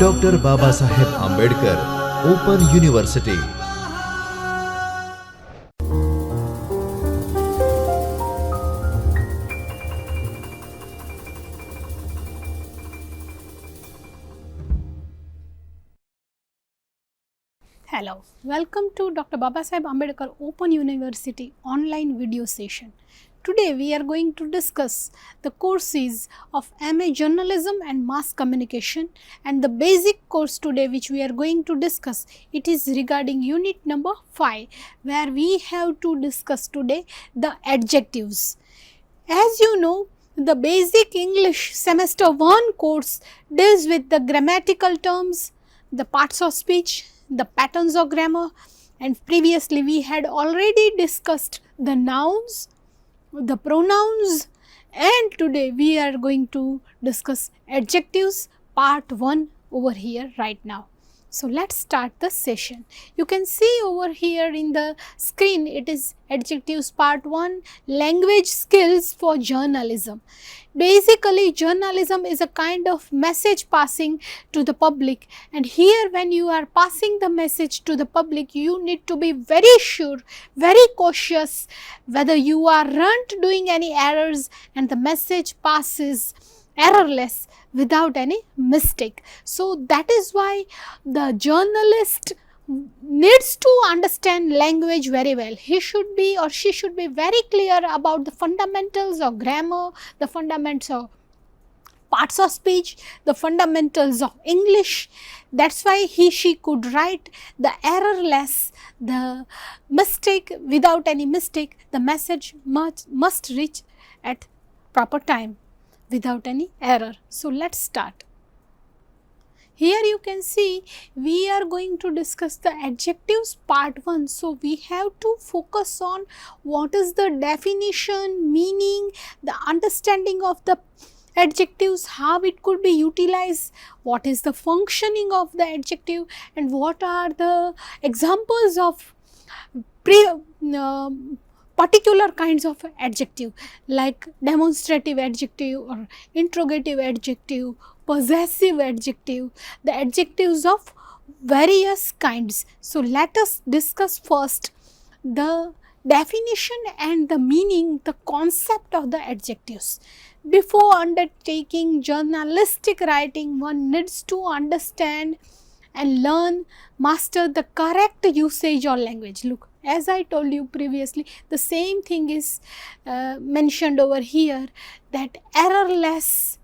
Dr. Babasaheb Ambedkar Open University. Hello, welcome to Dr. Babasaheb Ambedkar Open University online video session. Today we are going to discuss the courses of MA Journalism and Mass Communication, and the basic course today which we are going to discuss, it is regarding unit number 5, where we have to discuss today the adjectives. As you know, the basic English semester 1 course deals with the grammatical terms, the parts of speech, the patterns of grammar, and previously we had already discussed the nouns, the pronouns, and today we are going to discuss adjectives part 1 over here right now. So let's start the session. You can see over here in the screen, it is adjectives part 1, language skills for journalism. Basically, journalism is a kind of message passing to the public, and here when you are passing the message to the public, you need to be very sure, very cautious whether you aren't doing any errors and the message passes errorless without any mistake. So that is why the journalist needs to understand language very well. He should be or she should be very clear about the fundamentals of grammar, the fundamentals of parts of speech, the fundamentals of English. That's why she could write the errorless, the mistake without any mistake. The message must reach at proper time without any error. So let's start. Here you can see we are going to discuss the adjectives part 1. So we have to focus on what is the definition, meaning, the understanding of the adjectives, how it could be utilized, what is the functioning of the adjective, and what are the examples of particular kinds of adjective like demonstrative adjective or interrogative adjective, possessive adjective, the adjectives of various kinds. So let us discuss first the definition and the meaning, the concept of the adjectives. Before undertaking journalistic writing, one needs to understand and learn, master the correct usage or language. Look, as I told you previously, the same thing is mentioned over here, that errorless,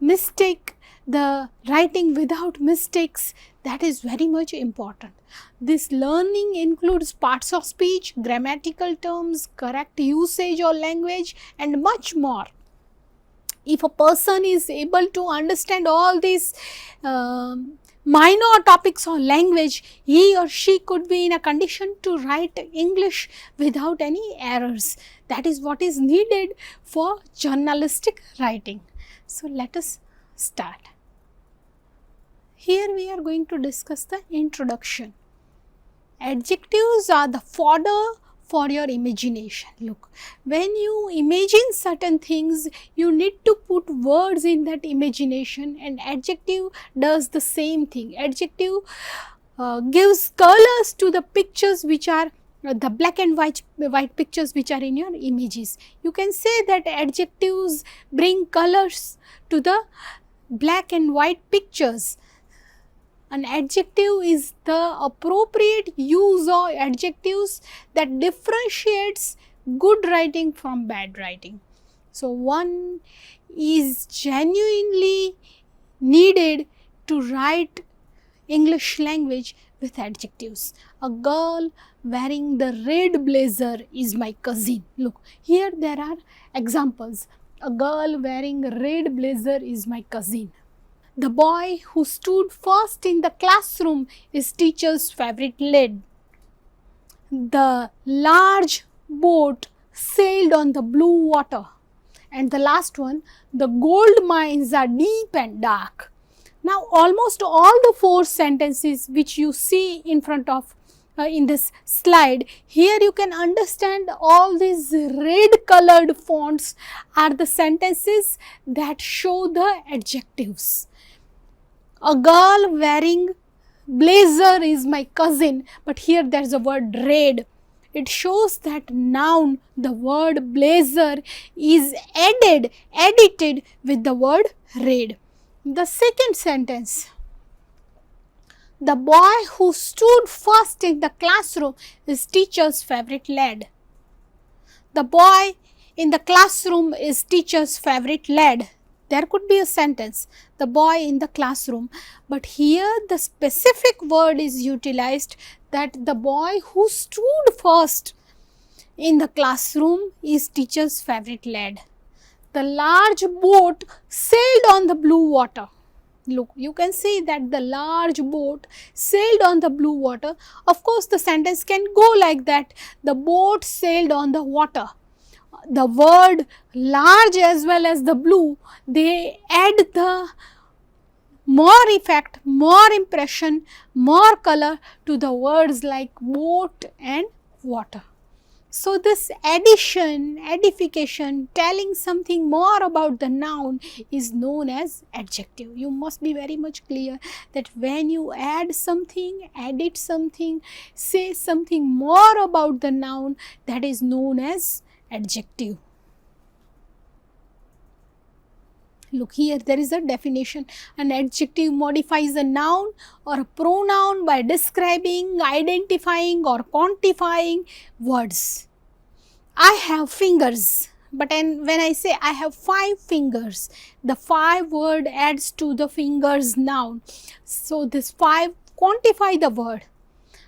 mistake, the writing without mistakes, that is very much important. This learning includes parts of speech, grammatical terms, correct usage or language, and much more. If a person is able to understand all these minor topics of language, he or she could be in a condition to write English without any errors. That is what is needed for journalistic writing. So let us start. Here we are going to discuss the introduction. Adjectives are the fodder for your imagination. Look, when you imagine certain things, you need to put words in that imagination, and adjective does the same thing. Adjective gives colors to the pictures which are the black and white pictures which are in your images. You can say that adjectives bring colors to the black and white pictures. An adjective is the appropriate use of adjectives that differentiates good writing from bad writing. So one is genuinely needed to write English language with adjectives. A girl wearing the red blazer is my cousin. Look, here there are examples. A girl wearing red blazer is my cousin. The boy who stood first in the classroom is teacher's favorite lad. The large boat sailed on the blue water. And the last one, the gold mines are deep and dark. Now almost all the 4 sentences which you see in front of in this slide, here you can understand all these red colored fonts are the sentences that show the adjectives. A girl wearing blazer is my cousin, but here there is a word red. It shows that noun, the word blazer is edited with the word red. The second sentence, the boy who stood first in the classroom is teacher's favorite lad. The boy in the classroom is teacher's favorite lad. There could be a sentence, the boy in the classroom, but here the specific word is utilized that the boy who stood first in the classroom is teacher's favorite lad. The large boat sailed on the blue water. Look, you can see that the large boat sailed on the blue water. Of course, the sentence can go like that. The boat sailed on the water. The word large as well as the blue, they add the more effect, more impression, more color to the words like boat and water. So, this addition, edification, telling something more about the noun is known as adjective. You must be very much clear that when you add something, edit something, say something more about the noun, that is known as adjective. Look here, there is a definition. An adjective modifies a noun or a pronoun by describing, identifying or quantifying words. I have fingers, but when I say I have 5 fingers, the 5 word adds to the fingers noun. So, this 5 quantify the word.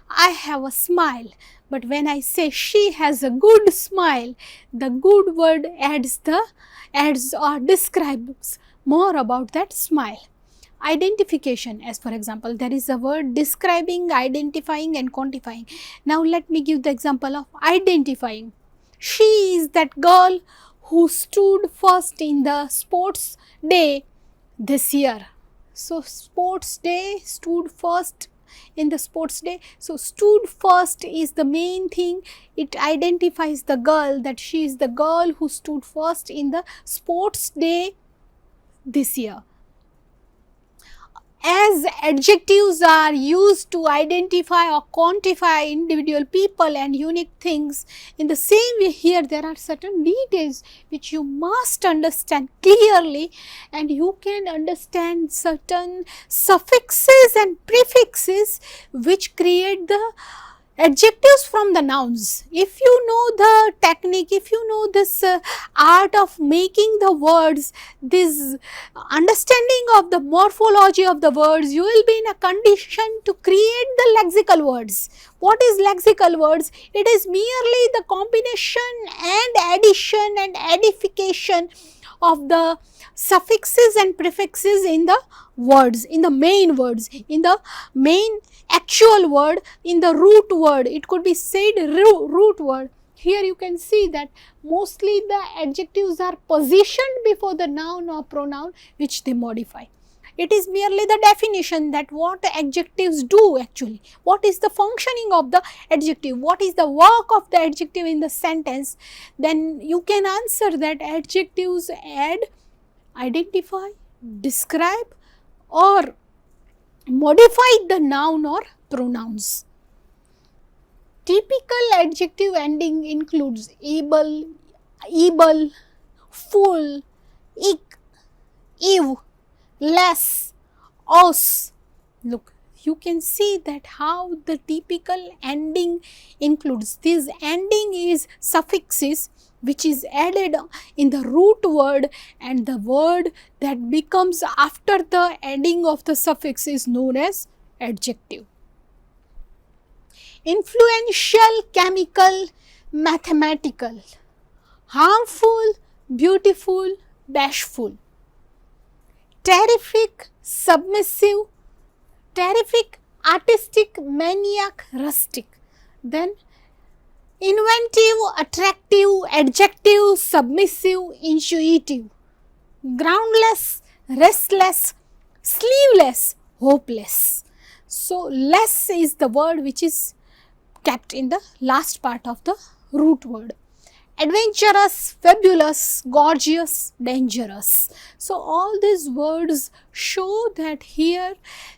I have a smile, but when I say she has a good smile, the good word adds or describes more about that smile. Identification, as for example, there is a word describing, identifying and quantifying. Now, let me give the example of identifying. She is that girl who stood first in the sports day this year. So, sports day, stood first in the sports day. So, stood first is the main thing. It identifies the girl, that she is the girl who stood first in the sports day this year. As adjectives are used to identify or quantify individual people and unique things, in the same way here there are certain details which you must understand clearly, and you can understand certain suffixes and prefixes which create the adjectives from the nouns. If you know the technique, if you know this art of making the words, this understanding of the morphology of the words, you will be in a condition to create the lexical words. What is lexical words? It is merely the combination and addition and edification of the suffixes and prefixes in the words, in the main words, in the main actual word, in the root word. It could be said root word. Here you can see that mostly the adjectives are positioned before the noun or pronoun which they modify. It is merely the definition that what adjectives do actually. What is the functioning of the adjective? What is the work of the adjective in the sentence? Then you can answer that adjectives add, identify, describe or modify the noun or pronouns. Typical adjective ending includes able, full, ick, ew, less, os. Look, you can see that how the typical ending includes. This ending is suffixes which is added in the root word, and the word that becomes after the adding of the suffix is known as adjective. Influential, chemical, mathematical, harmful, beautiful, bashful, terrific, submissive, terrific, artistic, maniac, rustic. Then inventive, attractive, adjective, submissive, intuitive, groundless, restless, sleeveless, hopeless. So, less is the word which is kept in the last part of the root word. adventurous, fabulous, gorgeous, dangerous. So all these words show that here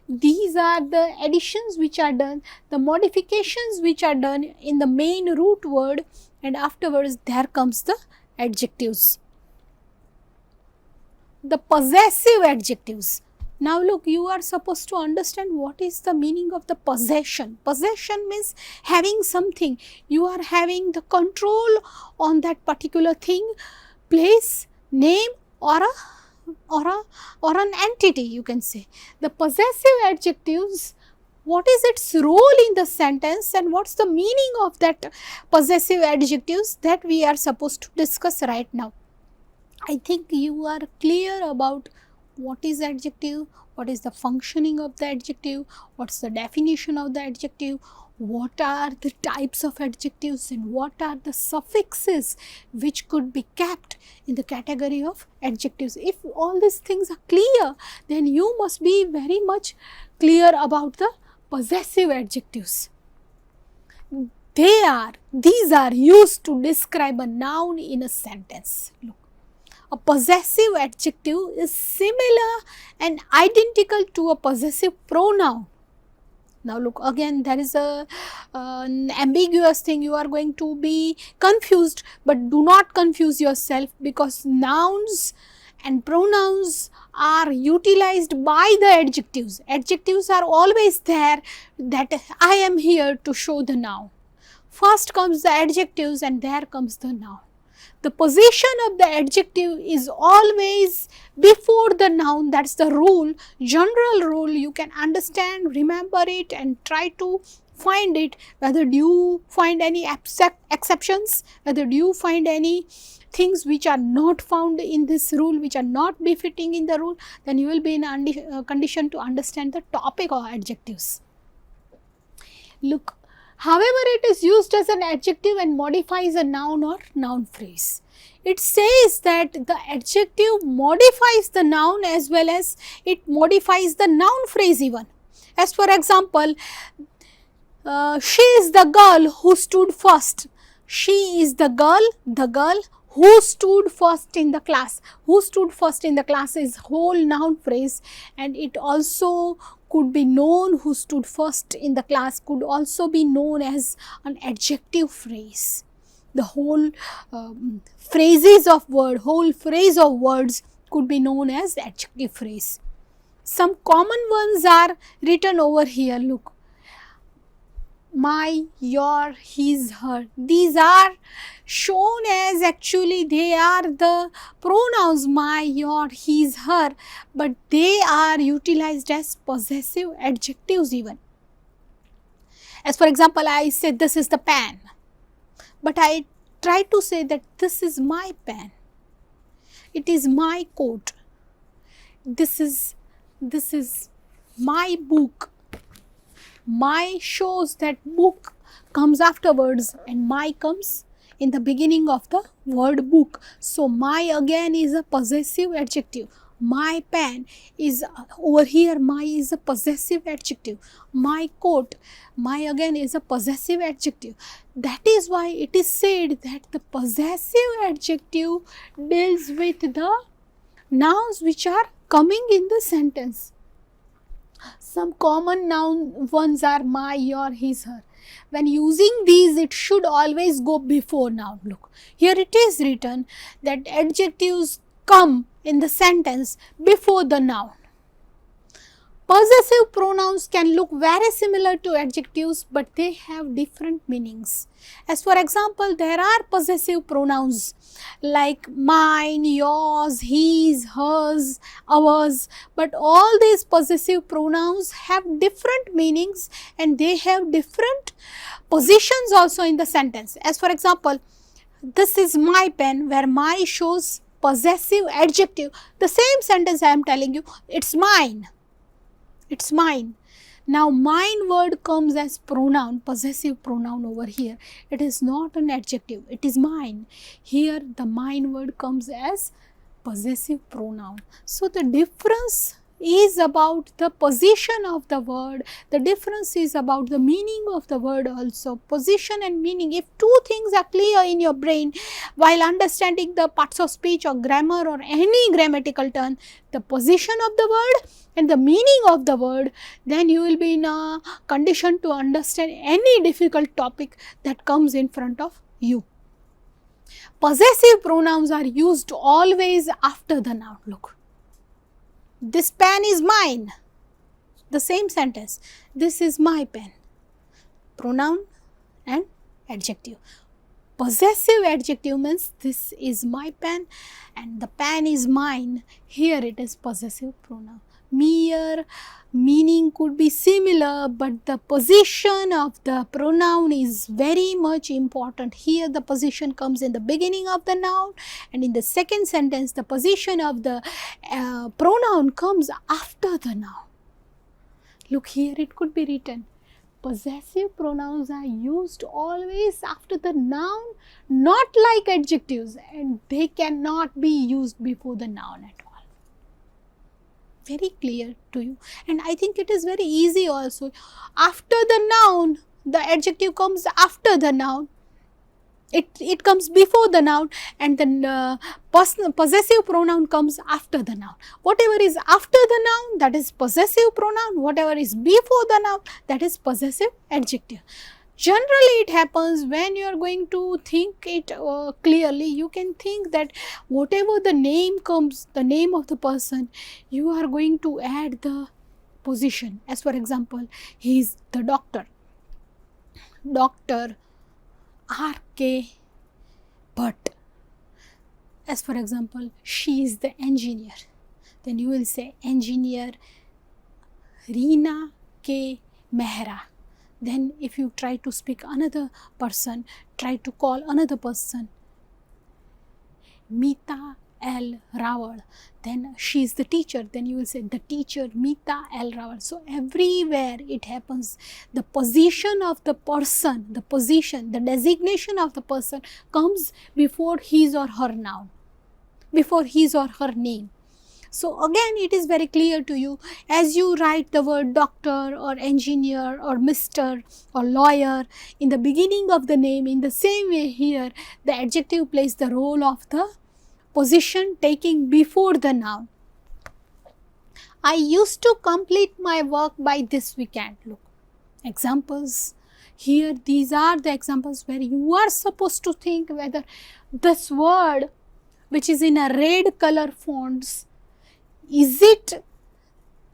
these are the additions which are done, the modifications which are done in the main root word, and afterwards there comes the adjectives, the possessive adjectives. Now look, you are supposed to understand what is the meaning of the possession. Possession means having something. You are having the control on that particular thing, place, name, or an entity, you can say. The possessive adjectives, what is its role in the sentence and what's the meaning of that possessive adjectives, that we are supposed to discuss right now. I think you are clear about what is adjective, what is the functioning of the adjective, what's the definition of the adjective, what are the types of adjectives, and what are the suffixes which could be kept in the category of adjectives. If all these things are clear, then you must be very much clear about the possessive adjectives. These are used to describe a noun in a sentence. Look. A possessive adjective is similar and identical to a possessive pronoun. Now look, again there is an ambiguous thing, you are going to be confused, but do not confuse yourself, because nouns and pronouns are utilized by the adjectives. Adjectives are always there, that I am here to show the noun. First comes the adjectives and there comes the noun. The position of the adjective is always before the noun. That's the rule, general rule. You can understand, remember it and try to find it. Whether do you find any exceptions, whether do you find any things which are not found in this rule, which are not befitting in the rule, then you will be in a condition to understand the topic of adjectives. Look. However, it is used as an adjective and modifies a noun or noun phrase. It says that the adjective modifies the noun as well as it modifies the noun phrase even. As for example, she is the girl who stood first. She is the girl who stood first in the class. Who stood first in the class is whole noun phrase, and it also could be known, who stood first in the class could also be known as an adjective phrase. The whole phrases of word, whole phrase of words could be known as adjective phrase. Some common ones are written over here. Look, my, your, his, her. These are shown as, actually they are the pronouns my, your, his, her, but they are utilized as possessive adjectives even. As for example, I said this is the pen, but I try to say that this is my pen, it is my coat, this is my book. My shows that book comes afterwards and my comes in the beginning of the word book. So my again is a possessive adjective. My pen is over here, my is a possessive adjective. My coat, my again is a possessive adjective. That is why it is said that the possessive adjective deals with the nouns which are coming in the sentence. Some common noun ones are my, your, his, her. When using these, it should always go before noun. Look, here it is written that adjectives come in the sentence before the noun. Possessive pronouns can look very similar to adjectives, but they have different meanings. As for example, there are possessive pronouns like mine, yours, his, hers, ours, but all these possessive pronouns have different meanings and they have different positions also in the sentence. As for example, this is my pen, where my shows possessive adjective. The same sentence I am telling you, it's mine. It's mine. Now mine word comes as pronoun, possessive pronoun over here. It is not an adjective, it is mine. Here the mine word comes as possessive pronoun. So the difference is about the position of the word. The difference is about the meaning of the word also. Position and meaning. If two things are clear in your brain while understanding the parts of speech or grammar or any grammatical turn, the position of the word and the meaning of the word, then you will be in a condition to understand any difficult topic that comes in front of you. Possessive pronouns are used always after the noun. Look. This pen is mine. The same sentence. This is my pen. Pronoun and adjective. Possessive adjective means this is my pen and the pen is mine. Here it is possessive pronoun. Mere meaning could be similar, but the position of the pronoun is very much important. Here the position comes in the beginning of the noun, and in the second sentence the position of the pronoun comes after the noun. Look, here it could be written, possessive pronouns are used always after the noun, not like adjectives, and they cannot be used before the noun at all. Very clear to you, and I think it is very easy also. After the noun, the adjective comes after the noun. It comes before the noun, and the possessive pronoun comes after the noun. Whatever is after the noun, that is possessive pronoun. Whatever is before the noun, that is possessive adjective. Generally, it happens when you are going to think it clearly. You can think that whatever the name comes, the name of the person, you are going to add the position. As for example, he is the doctor. Doctor R.K. Bhatt. As for example, she is the engineer. Then you will say engineer Reena K. Mehra. Then if you try to speak another person, try to call another person Meeta L. Rawal, then she is the teacher, then you will say the teacher Meeta L. Rawal. So everywhere it happens, the position of the person, the position, the designation of the person comes before his or her noun, before his or her name. So again, it is very clear to you, as you write the word doctor or engineer or Mr. or lawyer in the beginning of the name, in the same way here the adjective plays the role of the position taking before the noun. I used to complete my work by this weekend. Look, examples. Here these are the examples where you are supposed to think whether this word which is in a red color fonts, is it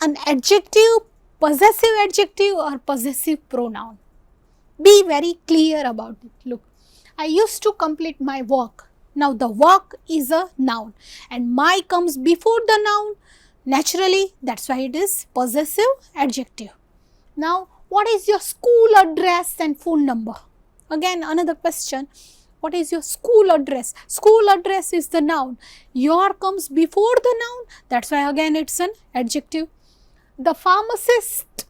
an adjective, possessive adjective or possessive pronoun? Be very clear about it. Look, I used to complete my work. Now the work is a noun and my comes before the noun. Naturally, that's why it is possessive adjective. Now, what is your school address and phone number? Again, another question. What is your school address? School address is the noun. Your comes before the noun. That's why again it's an adjective. The pharmacist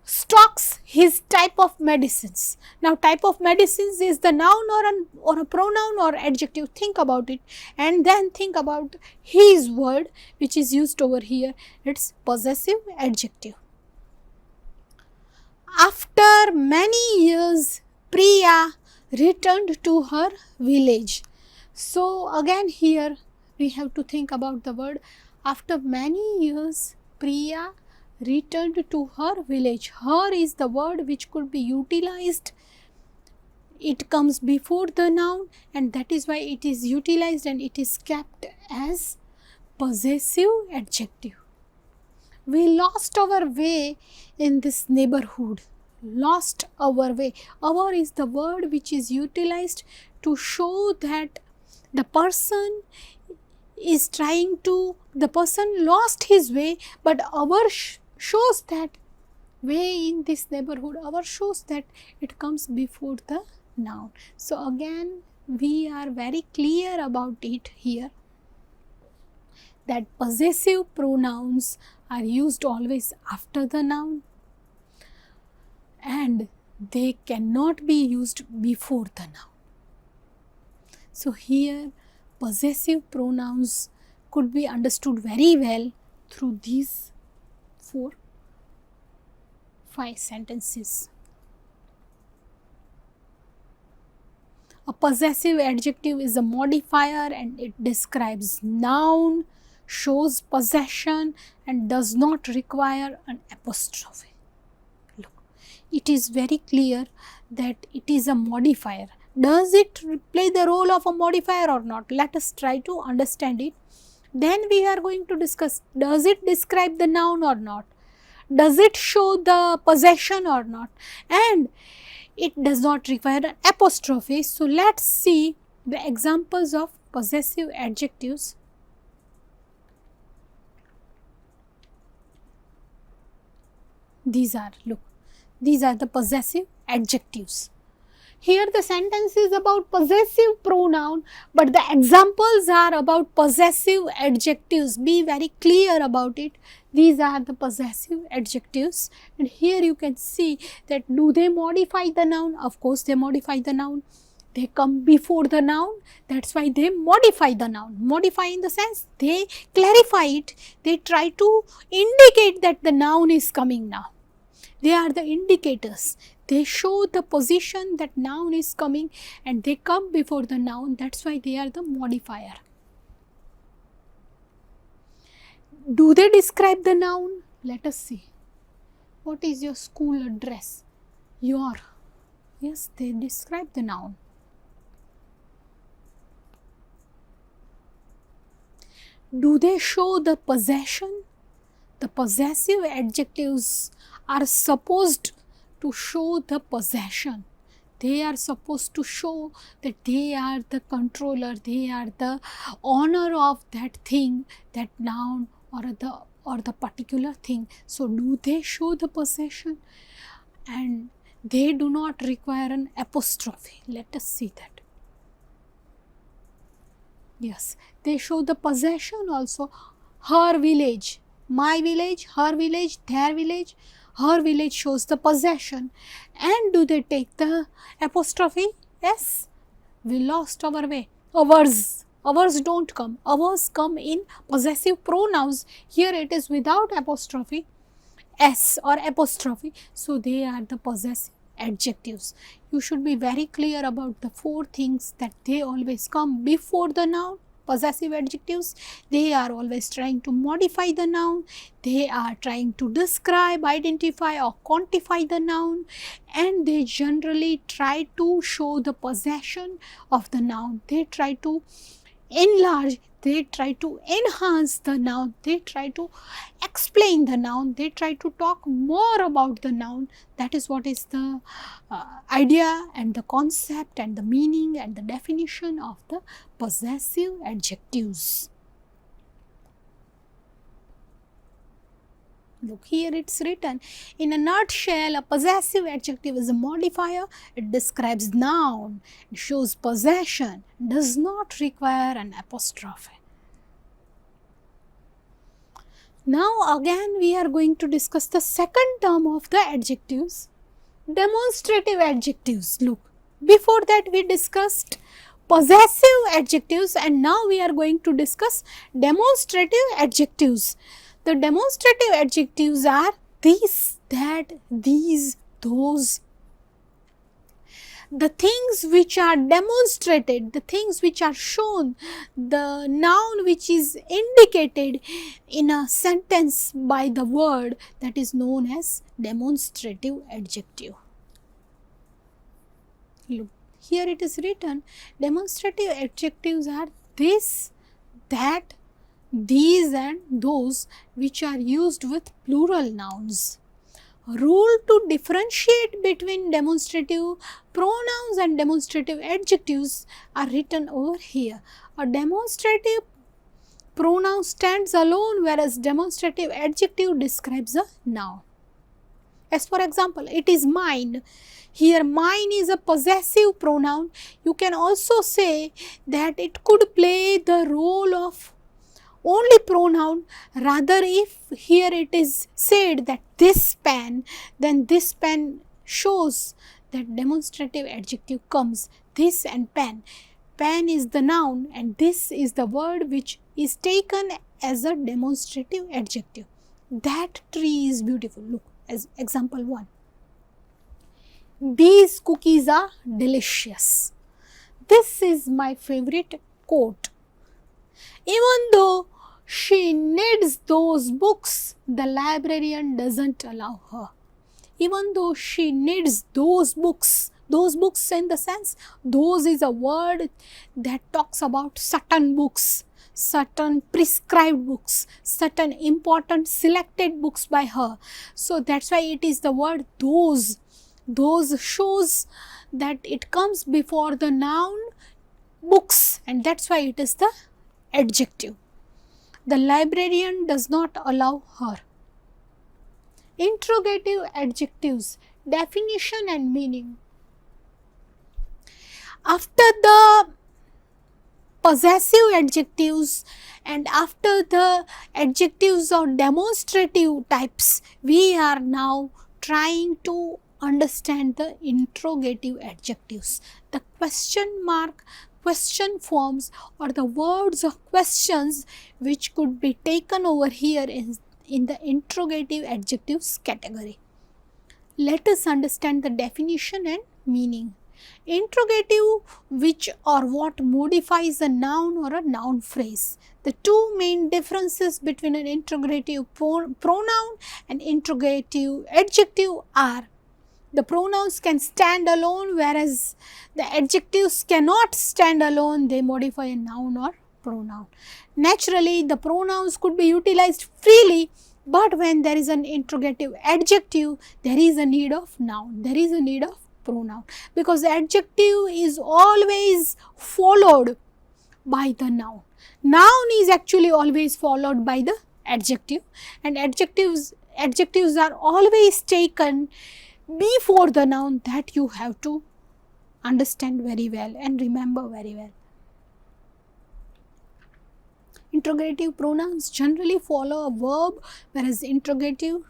stocks his type of medicines. Now type of medicines is the noun or a pronoun or adjective. Think about it and then think about his word which is used over here. It's possessive adjective. After many years, Priya returned to her village. So again here we have to think about the word after many years Priya returned to her village. Her is the word which could be utilized. It comes before the noun and that is why it is utilized and it is kept as possessive adjective. We lost our way in this neighborhood. Lost our way. Our is the word which is utilized to show that the person is trying to, the person lost his way, but our shows that way in this neighborhood. Our shows that it comes before the noun. So again, we are very clear about it here that possessive pronouns are used always after the noun and they cannot be used before the noun. So here possessive pronouns could be understood very well through these 4, 5 sentences. A possessive adjective is a modifier and it describes noun, shows possession and does not require an apostrophe. Look, it is very clear that it is a modifier. Does it play the role of a modifier or not? Let us try to understand it. Then we are going to discuss, does it describe the noun or not? Does it show the possession or not? And it does not require an apostrophe. So let's see the examples of possessive adjectives. These are the possessive adjectives. Here the sentence is about possessive pronoun, but the examples are about possessive adjectives. Be very clear about it. These are the possessive adjectives, and here you can see that do they modify the noun? Of course they modify the noun. They come before the noun, that's why they modify the noun. Modify in the sense they clarify it, they try to indicate that the noun is coming now. They are the indicators. They show the position that noun is coming and they come before the noun. That's why they are the modifier. Do they describe the noun? Let us see. What is your school address? Your. Yes, they describe the noun. Do they show the possession? The possessive adjectives are supposed to show the possession. They are supposed to show that they are the controller, they are the owner of that thing, that noun or the particular thing. So do they show the possession? And they do not require an apostrophe. Let us see that. Yes, they show the possession also. Her village, my village, her village, their village. Her village shows the possession. And do they take the apostrophe? Yes. We lost our way. Ours. Ours don't come. Ours come in possessive pronouns. Here it is without apostrophe. S or apostrophe. So they are the possessive adjectives. You should be very clear about the 4 things that they always come before the noun. Possessive adjectives, they are always trying to modify the noun, they are trying to describe, identify or quantify the noun, and they generally try to show the possession of the noun. They try to enlarge, they try to enhance the noun, they try to explain the noun, they try to talk more about the noun. That is what is the idea and the concept and the meaning and the definition of the possessive adjectives. Look, here it's written, in a nutshell, a possessive adjective is a modifier. It describes noun, it shows possession, does not require an apostrophe. Now again we are going to discuss the second term of the adjectives, demonstrative adjectives. Look, before that we discussed possessive adjectives and now we are going to discuss demonstrative adjectives. The demonstrative adjectives are these, that, these, those. The things which are demonstrated, the things which are shown, the noun which is indicated in a sentence by the word, that is known as demonstrative adjective. Look, here it is written, demonstrative adjectives are this, that, these and those which are used with plural nouns. Rule to differentiate between demonstrative pronouns and demonstrative adjectives are written over here. A demonstrative pronoun stands alone, whereas demonstrative adjective describes a noun. As for example, it is mine. Here mine is a possessive pronoun. You can also say that it could play the role of only pronoun. Rather, if here it is said that this pen, then this pen shows that demonstrative adjective comes, this and pen. Pen is the noun and this is the word which is taken as a demonstrative adjective. That tree is beautiful. Look, as example 1. These cookies are delicious. This is my favorite quote. Even though she needs those books, the librarian doesn't allow her. Even though she needs those books in the sense, those is a word that talks about certain books, certain prescribed books, certain important selected books by her. So that's why it is the word those. Those shows that it comes before the noun books, and that's why it is the adjective. The librarian does not allow her. Interrogative adjectives, definition and meaning. After the possessive adjectives and after the adjectives or demonstrative types, we are now trying to understand the interrogative adjectives. The question mark, question forms, or the words of questions which could be taken over here in the interrogative adjectives category. Let us understand the definition and meaning. Interrogative, which or what modifies a noun or a noun phrase. The two main differences between an interrogative pronoun and interrogative adjective are: the pronouns can stand alone, whereas the adjectives cannot stand alone, they modify a noun or pronoun. Naturally, the pronouns could be utilized freely, but when there is an interrogative adjective, there is a need of noun, there is a need of pronoun, because the adjective is always followed by the noun. Noun is actually always followed by the adjective, and adjectives are always taken before the noun. That you have to understand very well and remember very well. Interrogative pronouns generally follow a verb, whereas interrogative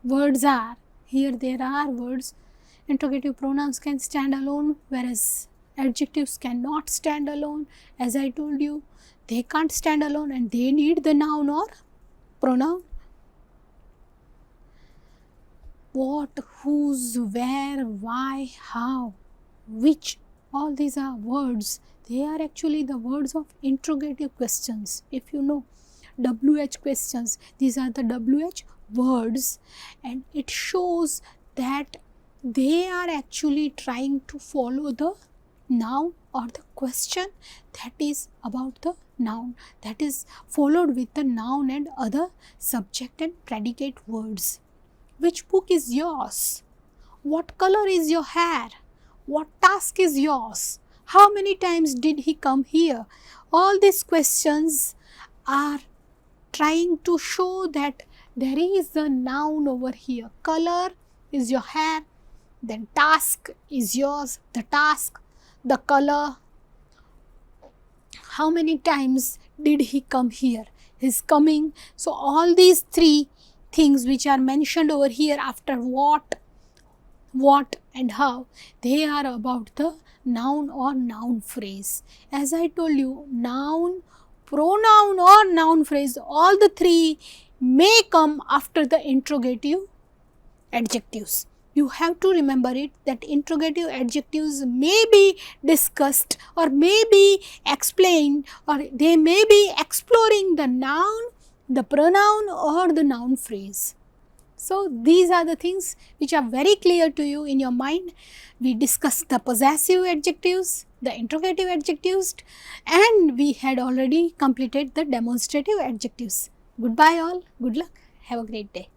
words are, here there are words. Interrogative pronouns can stand alone, whereas adjectives cannot stand alone. As I told you, they can't stand alone and they need the noun or pronoun. What, whose, where, why, how, which, all these are words. They are actually the words of interrogative questions. If you know WH questions, these are the WH words, and it shows that they are actually trying to follow the noun or the question that is about the noun, that is followed with the noun and other subject and predicate words. Which book is yours? What color is your hair? What task is yours? How many times did he come here? All these questions are trying to show that there is a noun over here. Color is your hair, then task is yours, the task, the color. How many times did he come here? His coming. So all these three things which are mentioned over here after what and how, they are about the noun or noun phrase. As I told you, noun, pronoun or noun phrase, all the three may come after the interrogative adjectives. You have to remember it that interrogative adjectives may be discussed or may be explained, or they may be exploring the noun, the pronoun or the noun phrase. So these are the things which are very clear to you in your mind. We discussed the possessive adjectives, the interrogative adjectives, and we had already completed the demonstrative adjectives. Goodbye all, good luck, have a great day.